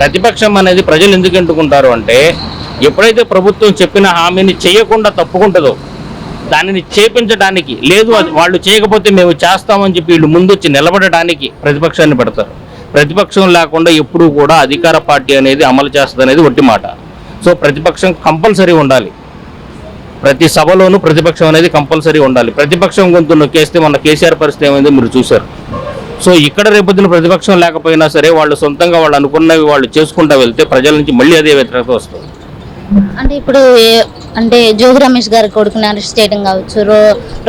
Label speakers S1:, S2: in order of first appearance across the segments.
S1: ప్రతిపక్షం అనేది ప్రజలు ఎందుకు ఎంటుకుంటారు అంటే, ఎప్పుడైతే ప్రభుత్వం చెప్పిన హామీని చేయకుండా తప్పుకుంటుందో దానిని చేపించడానికి, లేదు అది వాళ్ళు చేయకపోతే మేము చేస్తామని చెప్పి వీళ్ళు ముందొచ్చి నిలబడడానికి ప్రతిపక్షాన్ని పెడతారు. ప్రతిపక్షం లేకుండా ఎప్పుడూ కూడా అధికార పార్టీ అనేది అమలు చేస్తుంది అనేది ఒట్టి మాట. సో ప్రతిపక్షం కంపల్సరీ ఉండాలి. ప్రతి సభలోనూ ప్రతిపక్షం అనేది కంపల్సరీ ఉండాలి. ప్రతిపక్షం గొంతు నొక్కేస్తే మన కేసీఆర్ పరిస్థితి ఏమైందో మీరు చూశారు. సో ఇక్కడ రేపొద్దున ప్రతిపక్షం లేకపోయినా సరే వాళ్ళు సొంతంగా వాళ్ళు అనుకున్నవి వాళ్ళు చేసుకుంటూ వెళ్తే ప్రజల నుంచి మళ్ళీ అదే వ్యతిరేకత వస్తుంది.
S2: అంటే ఇప్పుడు అంటే జోగి రమేష్ గారి కొడుకుని అరెస్ట్ చేయడం కావచ్చు,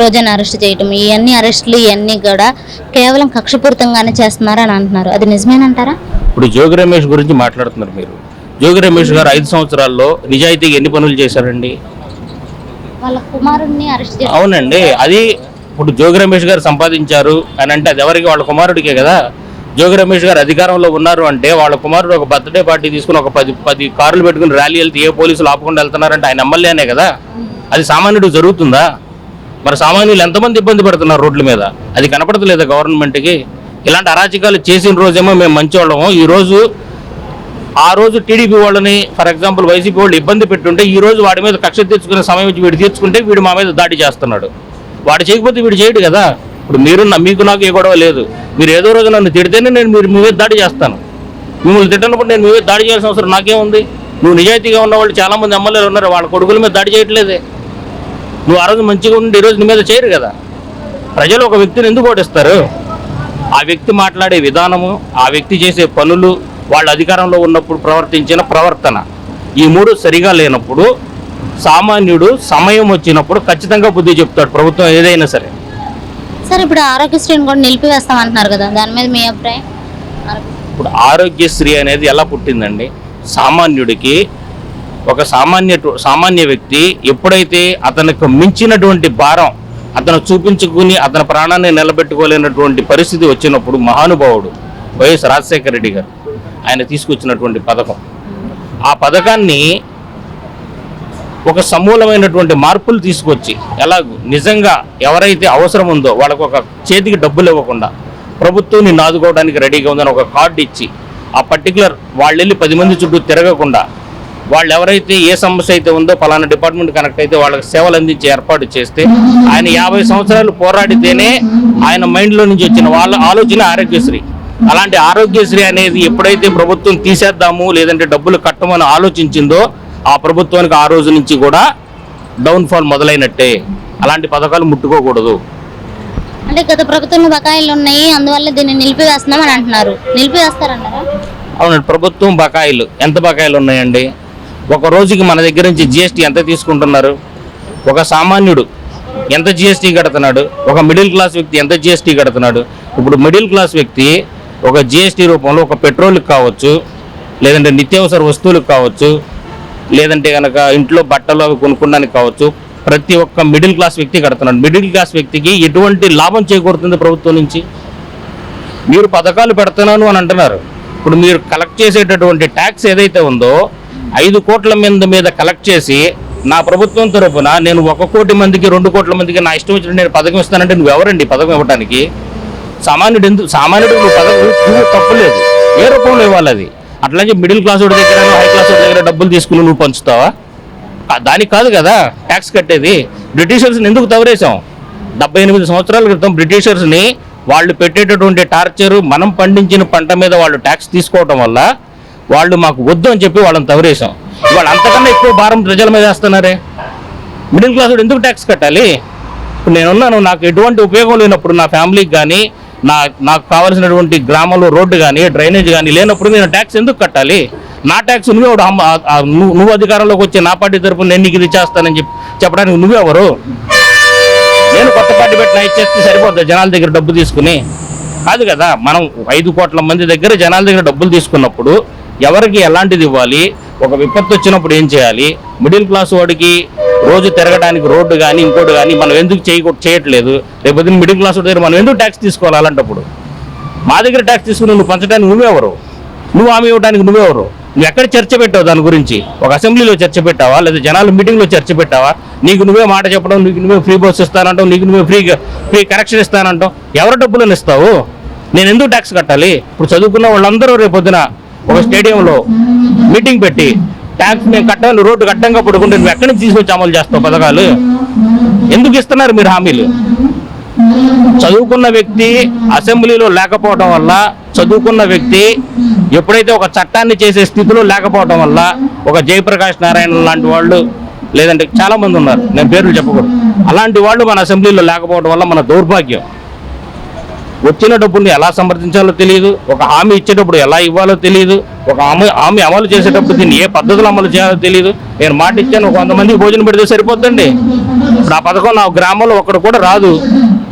S2: రోజాని అరెస్ట్ చేయడం, ఇవన్నీ కూడా కేవలం కక్షపూరితంగానే చేస్తున్నారని అంటున్నారు. అది నిజమేనంటారా?
S1: ఇప్పుడు జోగి రమేష్ గురించి మాట్లాడుతున్నారు మీరు. జోగి రమేష్ గారు 5 సంవత్సరాల్లో నిజాయితీగా ఎన్ని పనులు చేశారండి?
S2: వాళ్ళ కుమారుడిని అరెస్ట్ చేశారు.
S1: అవునండి, అది ఇప్పుడు జోగి రమేష్ గారు సంపాదించారు అని అంటే అది ఎవరికి? వాళ్ళ కుమారుడికే కదా. జోగి రమేష్ గారు అధికారంలో ఉన్నారు అంటే వాళ్ళ కుమారుడు ఒక బర్త్డే పార్టీ తీసుకుని ఒక 10 కార్లు పెట్టుకుని ర్యాలీ వెళ్తే ఏ పోలీసులు ఆపకుండా వెళ్తున్నారంటే ఆయన ఎమ్మెల్యేనే కదా. అది సామాన్యుడు జరుగుతుందా? మరి సామాన్యులు ఎంతమంది ఇబ్బంది పడుతున్నారు రోడ్ల మీద? అది కనపడతలేదా గవర్నమెంట్కి? ఇలాంటి అరాచకాలు చేసిన రోజేమో మేము మంచివాళ్ళము, ఆ రోజు టీడీపీ వాళ్ళని ఫర్ ఎగ్జాంపుల్ వైసీపీ వాళ్ళు ఇబ్బంది పెట్టుంటే ఈ రోజు వాడి మీద కక్ష తెచ్చుకునే సమయం వచ్చి వీడు తీర్చుకుంటే వీడు మా మీద దాడి చేస్తున్నాడు. వాడు చేయకపోతే వీడు చేయడు కదా. ఇప్పుడు మీకు నాకు ఏ గొడవ లేదు. మీరు ఏదో రోజు నన్ను తిడితేనే నేను మీ మీద దాడి చేస్తాను. మిమ్మల్ని తిట్టినప్పుడు నేను మీ మీద దాడి చేయాల్సిన అవసరం నాకేముంది? నువ్వు నిజాయితీగా ఉన్న వాళ్ళు చాలామంది ఎమ్మెల్యేలు ఉన్నారు, వాళ్ళ కొడుకుల మీద దాడి చేయట్లేదే. నువ్వు ఆ రోజు మంచిగా ఉండి ఈరోజు నీ మీద చేయరు కదా. ప్రజలు ఒక వ్యక్తిని ఎందుకు ఓడిస్తారు? ఆ వ్యక్తి మాట్లాడే విధానము, ఆ వ్యక్తి చేసే పనులు, వాళ్ళ అధికారంలో ఉన్నప్పుడు ప్రవర్తించిన ప్రవర్తన, ఈ 3 సరిగా లేనప్పుడు సామాన్యుడు సమయం వచ్చినప్పుడు ఖచ్చితంగా బుద్ధి చెప్తాడు ప్రభుత్వం ఏదైనా సరే.
S2: సార్ ఇప్పుడు ఆరోగ్యశ్రీని కూడా నిలిపివేస్తామంటున్నారు కదా, దాని మీద మీ అభిప్రాయం?
S1: ఇప్పుడు ఆరోగ్యశ్రీ అనేది ఎలా పుట్టిందండి? సామాన్యుడికి ఒక సామాన్య వ్యక్తి ఎప్పుడైతే అతనికి మించినటువంటి భారం అతను చూపించుకుని అతని ప్రాణాన్ని నిలబెట్టుకోలేనటువంటి పరిస్థితి వచ్చినప్పుడు మహానుభావుడు వైఎస్ రాజశేఖర రెడ్డి గారు ఆయన తీసుకొచ్చినటువంటి పథకం, ఆ పథకాన్ని ఒక సమూలమైనటువంటి మార్పులు తీసుకొచ్చి ఎలాగూ నిజంగా ఎవరైతే అవసరం ఉందో వాళ్ళకు ఒక చేతికి డబ్బులు ఇవ్వకుండా ప్రభుత్వం నిన్ను ఆదుకోవడానికి రెడీగా ఉందని ఒక కార్డు ఇచ్చి ఆ పర్టికులర్ వాళ్ళు వెళ్ళి 10 మంది చుట్టూ తిరగకుండా వాళ్ళు ఎవరైతే ఏ సమస్య అయితే ఉందో పలానా డిపార్ట్మెంట్ కనెక్ట్ అయితే వాళ్ళకి సేవలు అందించే ఏర్పాటు చేస్తే ఆయన 50 సంవత్సరాలు పోరాడితేనే ఆయన మైండ్లో నుంచి వచ్చిన వాళ్ళ ఆలోచన ఆరోగ్యశ్రీ. అలాంటి ఆరోగ్యశ్రీ అనేది ఎప్పుడైతే ప్రభుత్వం తీసేద్దాము లేదంటే డబ్బులు కట్టమని ఆలోచించిందో ఆ ప్రభుత్వానికి ఆ రోజు నుంచి కూడా డౌన్ఫాల్ మొదలైనట్టే. అలాంటి పథకాలు ముట్టుకోకూడదు.
S2: అంటే గత ప్రభుత్వంలో బకాయిలు ఉన్నాయి, అందువల్ల దీన్ని నిలిపివేస్తున్నామని అంటున్నారు. నిలిపివేస్తారన్నారా?
S1: అవునండి, ప్రభుత్వం బకాయిలు ఎంత బకాయిలు ఉన్నాయండి? ఒక రోజుకి మన దగ్గర నుంచి జిఎస్టీ ఎంత తీసుకుంటున్నారు? ఒక సామాన్యుడు ఎంత జిఎస్టీ కడుతున్నాడు? ఒక మిడిల్ క్లాస్ వ్యక్తి ఎంత జిఎస్టీ కడుతున్నాడు? ఇప్పుడు మిడిల్ క్లాస్ వ్యక్తి ఒక జిఎస్టీ రూపంలో ఒక పెట్రోల్కి కావచ్చు, లేదంటే నిత్యావసర వస్తువులకు కావచ్చు, లేదంటే కనుక ఇంట్లో బట్టలు అవి కొనుక్కోవడానికి కావచ్చు, ప్రతి ఒక్క మిడిల్ క్లాస్ వ్యక్తి కడుతున్నాడు. మిడిల్ క్లాస్ వ్యక్తికి ఎటువంటి లాభం చేకూరుతుంది ప్రభుత్వం నుంచి? మీరు పథకాలు పెడుతున్నాను అని అంటున్నారు. ఇప్పుడు మీరు కలెక్ట్ చేసేటటువంటి ట్యాక్స్ ఏదైతే ఉందో 5 కోట్ల మీద కలెక్ట్ చేసి నా ప్రభుత్వం తరపున నేను 1 కోటి మందికి 2 కోట్ల మందికి నా ఇష్టం వచ్చినట్టు నేను పథకం ఇస్తానంటే నువ్వు ఎవరండి పథకం ఇవ్వడానికి? సామాన్యుడు నువ్వు పథకం నువ్వు తప్పులేదు, ఏ రూపంలో ఇవ్వాలి అది? అట్లాగే మిడిల్ క్లాస్ వాడి దగ్గర హై క్లాస్ వాడి దగ్గర డబ్బులు తీసుకుని నువ్వు పంచుతావా? దానికి కాదు కదా ట్యాక్స్ కట్టేది. బ్రిటిషర్స్ని ఎందుకు తవరేసాం? 78 సంవత్సరాల క్రితం బ్రిటిషర్స్ని వాళ్ళు పెట్టేటటువంటి టార్చరు, మనం పండించిన పంట మీద వాళ్ళు ట్యాక్స్ తీసుకోవటం వల్ల వాళ్ళు మాకు వద్దు అని చెప్పి వాళ్ళని తవరేసాం. ఇవాళ అంతకన్నా ఎక్కువ భారం ప్రజల మీద వేస్తున్నారే. మిడిల్ క్లాస్ వాడు ఎందుకు ట్యాక్స్ కట్టాలి? ఇప్పుడు నేనున్నాను, నాకు ఎటువంటి ఉపయోగం లేనప్పుడు నా ఫ్యామిలీకి కానీ నాకు కావాల్సినటువంటి గ్రామంలో రోడ్డు కానీ డ్రైనేజ్ కానీ లేనప్పుడు నేను ట్యాక్స్ ఎందుకు కట్టాలి? నా ట్యాక్స్ నువ్వు అధికారంలోకి వచ్చే నా పార్టీ తరపున నేను నీకు ఇది చేస్తానని చెప్పడానికి నువ్వెవరు? నేను కొత్త పార్టీ పెట్టినా ఇచ్చేస్తే సరిపోద్ది జనాల దగ్గర డబ్బు తీసుకుని? కాదు కదా. మనం 5 కోట్ల మంది దగ్గర జనాల దగ్గర డబ్బులు తీసుకున్నప్పుడు ఎవరికి ఎలాంటిది ఇవ్వాలి? ఒక విపత్తు వచ్చినప్పుడు ఏం చేయాలి? మిడిల్ క్లాస్ వాడికి రోజు తిరగడానికి రోడ్డు కానీ ఇంకోటి కానీ మనం ఎందుకు చేయట్లేదు? రేపు మిడిల్ క్లాస్ వాడి దగ్గర మనం ఎందుకు ట్యాక్స్ తీసుకోవాలి? అలాంటప్పుడు మా దగ్గర ట్యాక్స్ తీసుకుని నువ్వు పంచడానికి నువ్వెవరు? నువ్వు హామీ ఇవ్వడానికి నువ్వెవరు? నువ్వు ఎక్కడ చర్చ పెట్టావు దాని గురించి? ఒక అసెంబ్లీలో చర్చ పెట్టావా? లేదా జనాల మీటింగ్లో చర్చ పెట్టావా? నీకు నువ్వే మాట చెప్పడం, నీకు నువ్వే ఫ్రీ బస్ ఇస్తానంటావు, నీకు నువ్వే ఫ్రీ కనెక్షన్ ఇస్తానంటావు. ఎవరి డబ్బులను ఇస్తావు? నేను ఎందుకు ట్యాక్స్ కట్టాలి? ఇప్పుడు చదువుకున్న వాళ్ళందరూ రేపొద్దున ఒక స్టేడియంలో మీటింగ్ పెట్టి ట్యాక్స్ మేము కట్టాలి, రోడ్డు కట్టంగా పడుకుంటే నువ్వు ఎక్కడి నుంచి తీసుకొచ్చి అమలు చేస్తావు పథకాలు? ఎందుకు ఇస్తున్నారు మీరు హామీలు? చదువుకున్న వ్యక్తి అసెంబ్లీలో లేకపోవడం వల్ల, చదువుకున్న వ్యక్తి ఎప్పుడైతే ఒక చట్టాన్ని చేసే స్థితిలో లేకపోవడం వల్ల, ఒక జయప్రకాష్ నారాయణ లాంటి వాళ్ళు, లేదంటే చాలా మంది ఉన్నారు, నేను పేర్లు చెప్పకూడదు, అలాంటి వాళ్ళు మన అసెంబ్లీలో లేకపోవడం వల్ల మన దౌర్భాగ్యం. వచ్చిన డబ్బుల్ని ఎలా సమర్థించాలో తెలియదు, ఒక హామీ ఇచ్చేటప్పుడు ఎలా ఇవ్వాలో తెలియదు, ఒక హామీ అమలు చేసేటప్పుడు దీన్ని ఏ పద్ధతిలో అమలు చేయాలో తెలియదు. నేను మాట ఇచ్చాను, 100 మందికి భోజనం పెడితే సరిపోద్దండి. ఇప్పుడు ఆ పథకం నా గ్రామంలో ఒక్కడు కూడా రాదు.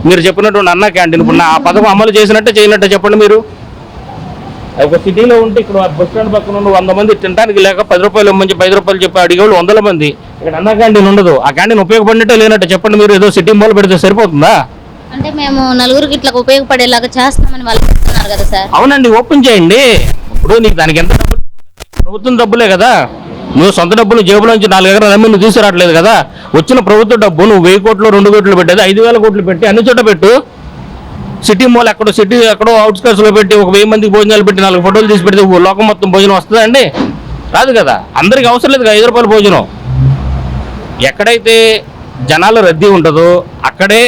S1: మీరు చెప్పినటువంటి అన్న క్యాంటీన్ ఇప్పుడు నా ఆ పథకం అమలు చేసినట్టే చేయనట్టే చెప్పండి మీరు. ఒక సిటీలో ఉంటే ఇక్కడ బస్ స్టాండ్ పక్కన ఉన్న 100 మంది తినడానికి లేక 10 రూపాయలు ఇవ్వమని 5 రూపాయలు చెప్పి అడిగేవాళ్ళు 100 మంది. ఇక్కడ అన్న క్యాంటీన్ ఉండదు. ఆ క్యాంటీన్ ఉపయోగపడినట్టే లేనట్టు చెప్పండి మీరు. ఏదో సిటీ మూల పెడితే సరిపోతుందా?
S2: అంటే మేము నలుగురికి ఇట్లా ఉపయోగపడేలాగా చేస్తామని వాళ్ళు చెప్తున్నారు కదా సార్.
S1: అవునండి, ఓపెన్ చేయండి. ఇప్పుడు నీకు దానికి ఎంత డబ్బులు? ప్రభుత్వం డబ్బులే కదా. నువ్వు సొంత డబ్బులు జేబులోంచి 4 ఎకరాలు అమ్మి నువ్వు తీసుకురావట్లేదు కదా. వచ్చిన ప్రభుత్వ డబ్బు నువ్వు 1000 కోట్లు 2 కోట్లు పెట్టేది 5,000 కోట్లు పెట్టి అన్ని చోట పెట్టు. సిటీ మూల ఎక్కడో అవుట్స్కట్స్ లో పెట్టి ఒక 1000 మందికి భోజనాలు పెట్టి 4 ఫోటోలు తీసి పెడితే లోకం మొత్తం భోజనం వస్తుందండి? రాదు కదా. అందరికి అవసరం లేదు కదా 5 రూపాయల భోజనం. ఎక్కడైతే జనాల రద్దీ ఉంటుందో అక్కడే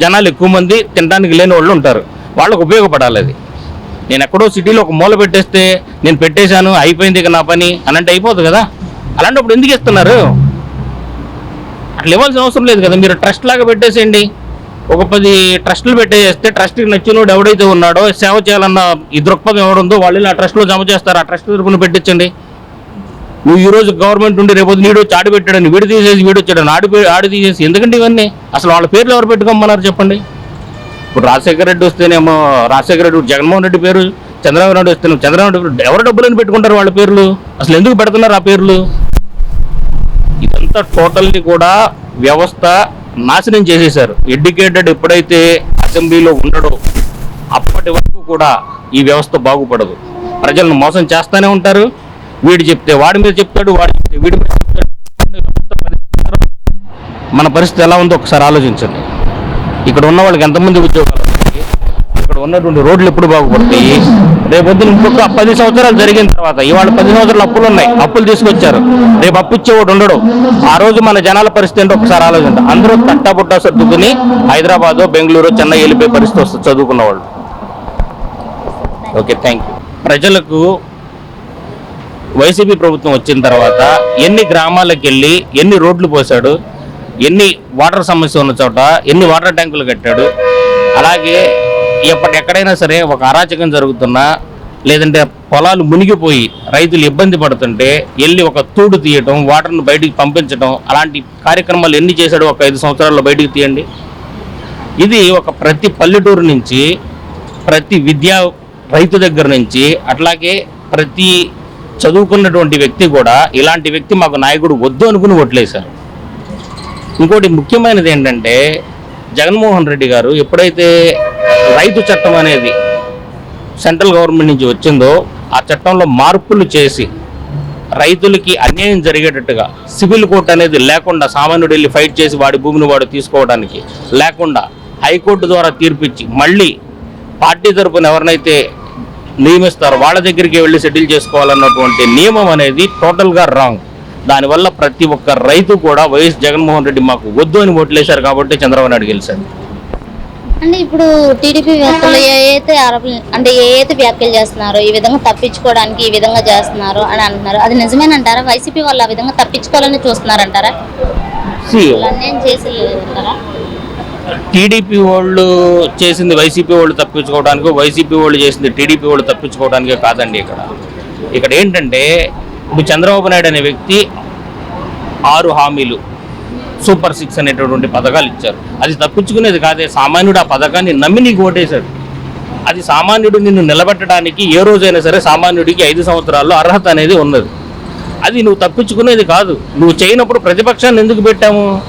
S1: జనాలు ఎక్కువ మంది తినడానికి లేని వాళ్ళు ఉంటారు. వాళ్ళకు ఉపయోగపడాలి అది. నేను ఎక్కడో సిటీలో ఒక మూల పెట్టేస్తే నేను పెట్టేశాను అయిపోయింది ఇక నా పని అని అంటే అయిపోతుంది కదా. అలాంటప్పుడు ఎందుకు ఇస్తున్నారు? అట్లా ఇవ్వాల్సిన అవసరం లేదు కదా. మీరు ట్రస్ట్ లాగా పెట్టేసేయండి. ఒక 10 ట్రస్టులు పెట్టేస్తే ట్రస్ట్కి నచ్చినోడు ఎవడైతే ఉన్నాడో సేవ చేయాలన్న ఈ దృక్పథం ఎవడుందో వాళ్ళు ఆ ట్రస్ట్లో జమ చేస్తారు. ఆ ట్రస్ట్ తరపున పెట్టించండి. నువ్వు ఈరోజు గవర్నమెంట్ ఉండి రేపు నీడు వచ్చి ఆడు పెట్టాడని వీడు తీసేసి వీడు వచ్చాడని ఆడు తీసేసి ఎందుకంటే ఇవన్నీ అసలు వాళ్ళ పేర్లు ఎవరు పెట్టుకోమన్నారు చెప్పండి. ఇప్పుడు రాజశేఖర రెడ్డి వస్తేనేమో రాజశేఖర రెడ్డి, జగన్మోహన్ రెడ్డి పేరు, చంద్రబాబు నాయుడు వస్తేనేమో చంద్రబాబు నాయుడు. ఎవరు డబ్బులని పెట్టుకుంటారు వాళ్ళ పేర్లు? అసలు ఎందుకు పెడుతున్నారు ఆ పేర్లు? ఇదంతా టోటల్లీ కూడా వ్యవస్థ నాశనం చేసేశారు. ఎడ్యుకేటెడ్ ఎప్పుడైతే అసెంబ్లీలో ఉండడో అప్పటి వరకు కూడా ఈ వ్యవస్థ బాగుపడదు. ప్రజలను మోసం చేస్తూనే ఉంటారు. వీడు చెప్తే వాడి మీద చెప్తాడు, వాడు చెప్తే వీడి మీద చెప్తాడు. మన పరిస్థితి ఎలా ఉందో ఒకసారి ఆలోచించండి. ఇక్కడ ఉన్న వాళ్ళకి ఎంతమంది ఉద్యోగాలు వస్తాయి? ఇక్కడ ఉన్నటువంటి రోడ్లు ఎప్పుడు బాగుపడతాయి? రేపొద్దున ఇంకొక 10 సంవత్సరాలు జరిగిన తర్వాత, ఇవాళ 10 సంవత్సరాలు అప్పులు ఉన్నాయి, అప్పులు తీసుకొచ్చారు, రేపు అప్పు ఇచ్చేవాడు ఉండడు. ఆ రోజు మన జనాల పరిస్థితి ఏంటో ఒకసారి ఆలోచించండి. అందరూ తట్టాబుట్టా సర్దుకుని హైదరాబాదు, బెంగళూరు, చెన్నై వెళ్ళిపోయే పరిస్థితి వస్తుంది చదువుకున్న వాళ్ళు. Okay, thank you. ప్రజలకు వైసీపీ ప్రభుత్వం వచ్చిన తర్వాత ఎన్ని గ్రామాలకు వెళ్ళి ఎన్ని రోడ్లు పోసాడు, ఎన్ని వాటర్ సమస్య ఉన్న చోట ఎన్ని వాటర్ ట్యాంకులు కట్టాడు. అలాగే ఎక్కడైనా సరే ఒక అరాచకం జరుగుతున్నా, లేదంటే పొలాలు మునిగిపోయి రైతులు ఇబ్బంది పడుతుంటే వెళ్ళి ఒక తూడు తీయటం, వాటర్ను బయటికి పంపించడం, అలాంటి కార్యక్రమాలు ఎన్ని చేశాడో ఒక 5 సంవత్సరాల్లో బయటికి తీయండి. ఇది ఒక ప్రతి పల్లెటూరు నుంచి, ప్రతి విద్యా రైతు దగ్గర నుంచి, అట్లాగే ప్రతి చదువుకున్నటువంటి వ్యక్తి కూడా ఇలాంటి వ్యక్తి మాకు నాయకుడు వద్దు అనుకుని ఓట్లేశారు. ఇంకోటి ముఖ్యమైనది ఏంటంటే, జగన్మోహన్ రెడ్డి గారు ఎప్పుడైతే రైతు చట్టం అనేది సెంట్రల్ గవర్నమెంట్ నుంచి వచ్చిందో ఆ చట్టంలో మార్పులు చేసి రైతులకి అన్యాయం జరిగేటట్టుగా సివిల్ కోర్టు అనేది లేకుండా, సామాన్యుడు వెళ్ళి ఫైట్ చేసి వాడి భూమిని వాడు తీసుకోవడానికి లేకుండా హైకోర్టు ద్వారా తీర్పిచ్చి మళ్ళీ పార్టీ తరపున ఎవరినైతే నియమిస్తారో వాళ్ళ దగ్గరికి వెళ్ళి సెటిల్ చేసుకోవాలన్నటువంటి నియమం అనేది టోటల్గా రాంగ్. దానివల్ల ప్రతి ఒక్క రైతు కూడా వైఎస్ జగన్మోహన్ రెడ్డి మాకు వద్దు అని ఓట్లేశారు కాబట్టి చంద్రబాబు నాయుడు గెలిచాడు.
S2: అంటే ఇప్పుడు టీడీపీ వ్యక్తులు ఏదైతే వ్యాఖ్యలు చేస్తున్నారో ఈ విధంగా తప్పించుకోవడానికి ఈ విధంగా చేస్తున్నారు అని అంటున్నారు, అది నిజమేనంటారా? వైసీపీ వాళ్ళు ఆ విధంగా తప్పించుకోవాలని చూస్తున్నారంటారా? అన్యాయం చేసి
S1: టీడీపీ వాళ్ళు చేసింది వైసీపీ వాళ్ళు తప్పించుకోవడానికి, వైసీపీ వాళ్ళు చేసింది టీడీపీ వాళ్ళు తప్పించుకోవడానికే కాదండి. ఇక్కడ ఏంటంటే, ఇప్పుడు చంద్రబాబు నాయుడు అనే వ్యక్తి 6 హామీలు, సూపర్ 6 అనేటటువంటి పథకాలు ఇచ్చారు. అది తప్పించుకునేది కాదే. సామాన్యుడు ఆ పథకాన్ని నమ్మి నీకు ఓటేశాడు. అది సామాన్యుడు నిన్ను నిలబెట్టడానికి ఏ రోజైనా సరే సామాన్యుడికి 5 సంవత్సరాల్లో అర్హత అనేది ఉన్నది. అది నువ్వు తప్పించుకునేది కాదు. నువ్వు చేయనప్పుడు ప్రతిపక్షాన్ని ఎందుకు పెట్టాము?